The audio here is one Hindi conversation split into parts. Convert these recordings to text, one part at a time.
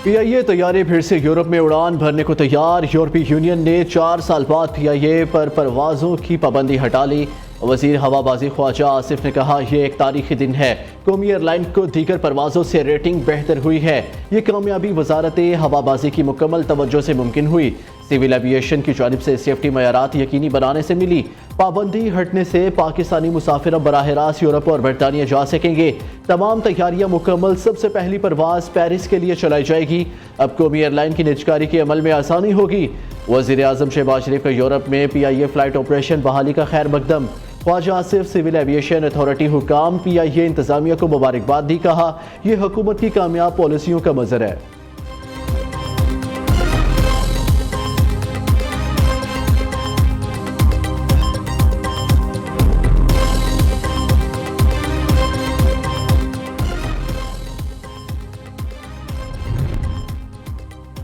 पीआईए तैयारी फिर से यूरोप में उड़ान भरने को तैयार। यूरोपीय यूनियन ने 4 साल बाद पीआईए पर परवाजों की पाबंदी हटा ली। वजीर हवाबाजी ख्वाजा आसिफ ने कहा, यह एक तारीखी दिन है। कौमी एयरलाइन को दीगर परवाजों से रेटिंग बेहतर हुई है। ये कामयाबी वजारत हवाबाजी की मुकम्मल तवज्जो से मुमकिन हुई। सिविल एविएशन की जानिब से सेफ्टी मयारात यकीनी बनाने से मिली। पाबंदी हटने से पाकिस्तानी मुसाफिर अब बराह रास्त यूरोप और बरतानिया जा सकेंगे। तमाम तैयारियां मुकम्मल। सबसे पहली परवाज पेरिस के लिए चलाई जाएगी। अब कौमी एयरलाइन की निजकारी के अमल में आसानी होगी। वजीर आजम शहबाज शरीफ का यूरोप में पीआईए फ्लाइट ऑपरेशन बहाली का खैर मकदम। Khawaja Asif civil aviation authority हुकाम पीआईए इंतजामिया को मुबारकबाद दी। कहा, यह हुकूमत की कामयाब पॉलिसियों का मजर है।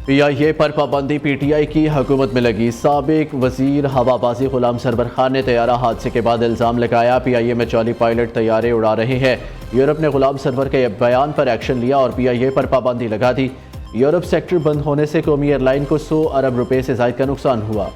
पीआईए पर पाबंदी पीटीआई की हुकूमत में लगी। साबिक वजीर हवाबाजी गुलाम सरवर खान ने तैयारा हादसे के बाद इल्ज़ाम लगाया, पीआईए में जाली पायलट तैयारे उड़ा रहे हैं। यूरोप ने गुलाम सरवर के बयान पर एक्शन लिया और पीआईए पर पाबंदी लगा दी। यूरोप सेक्टर बंद होने से कौमी एयरलाइन को 100 अरब रुपए से ज़ायद का नुकसान हुआ।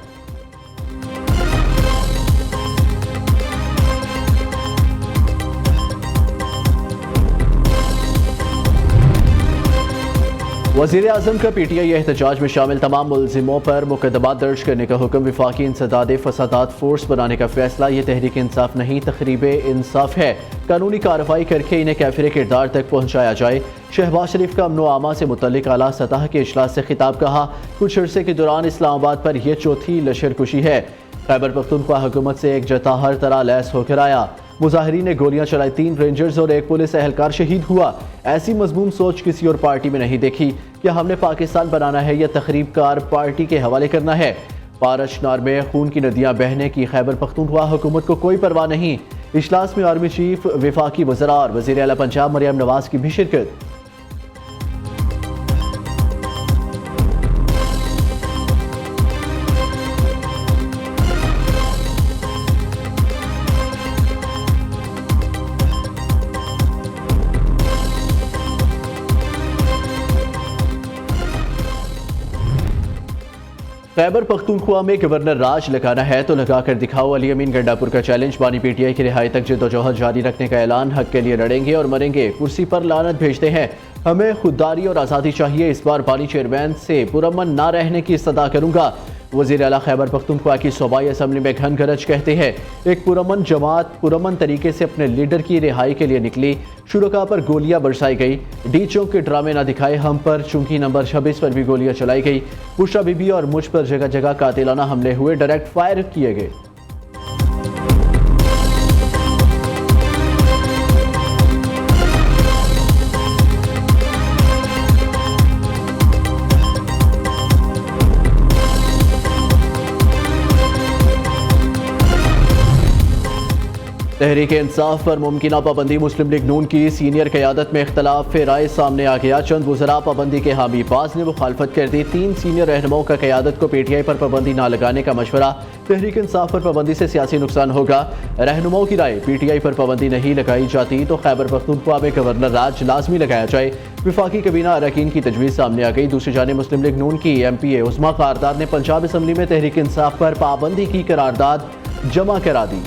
वज़ीर आज़म का पीटीआई एहतजाज में शामिल तमाम मुलजिमों पर मुकदमा दर्ज करने का हुक्म। विफाकी इंसदाद फसादात फोर्स बनाने का फैसला। ये तहरीक इंसाफ नहीं, तकरीब इंसाफ है। कानूनी कार्रवाई करके इन्हें कैफिर किरदार तक पहुँचाया जाए। शहबाज शरीफ का अमनो आमा से मुतल्लिक आला सतह के इजलास से खिताब। कहा, कुछ अरसे के दौरान इस्लामाबाद पर यह चौथी लश्करकुशी है। खैबर पख्तूनख्वा हुकूमत से एक जता हर तरह लैस होकर आया। मुजाहिरीन ने गोलियां चलाई, 3 रेंजर्स और 1 पुलिस एहलकार शहीद हुआ। ऐसी मजमूम सोच किसी और पार्टी में नहीं देखी। क्या हमने पाकिस्तान बनाना है या तखरीबकार पार्टी के हवाले करना है? पारचनार में खून की नदियां बहने की खैबर पख्तूनख्वा हुकूमत को कोई परवाह नहीं। इजलास में आर्मी चीफ, विफाकी वज़रा और वज़ीर आला पंजाब मरियम नवाज की भी शिरकत। खैबर पख्तूनख्वा में गवर्नर राज लगाना है तो लगा कर दिखाओ। अली अमीन गंडापुर का चैलेंज। बानी पीटीआई की रिहाई तक जद्दोजहद जारी रखने का ऐलान। हक के लिए लड़ेंगे और मरेंगे। कुर्सी पर लानत भेजते हैं। हमें खुददारी और आज़ादी चाहिए। इस बार बानी चेयरमैन से पुरअमन ना रहने की इस्तदा करूंगा। वज़ीर आला खैबर पख्तूनख्वा की सूबाई असम्बली में घन गरज कहते हैं, एक पुरअमन जमात पुरअमन तरीके से अपने लीडर की रिहाई के लिए निकली। शुरका पर गोलियां बरसाई गई। डी चौक के ड्रामे ना दिखाए हम पर। चूंकि नंबर 26 पर भी गोलियां चलाई गई। बुशरा बीबी और मुझ पर जगह जगह कातिलाना हमले हुए, डायरेक्ट फायर किए गए। तहरीक इंसाफ पर मुमकिन पाबंदी। मुस्लिम लीग नून की सीनियर क़यादत में इख्तलाफ राय सामने आ गया। चंद वज़रा पाबंदी के हामी, बाज़ ने मुखालफत कर दी। 3 सीनियर रहनुमाओं का क़यादत को पीटीआई पर पाबंदी ना लगाने का मशवरा। तहरीक इंसाफ पर पाबंदी से सियासी नुकसान होगा। रहनुमाओं की राय, पीटीआई पर पाबंदी नहीं लगाई जाती तो खैबर पख्तूनख्वा में गवर्नर राज लाजमी लगाया जाए। विफाकी कबीना अरकान की तजवीज़ सामने आ गई। दूसरी जानिब मुस्लिम लीग नून की MPA उस्मा कारदार ने पंजाब असम्बली में तहरीक इंसाफ पर पाबंदी की करारदाद जमा करा दी।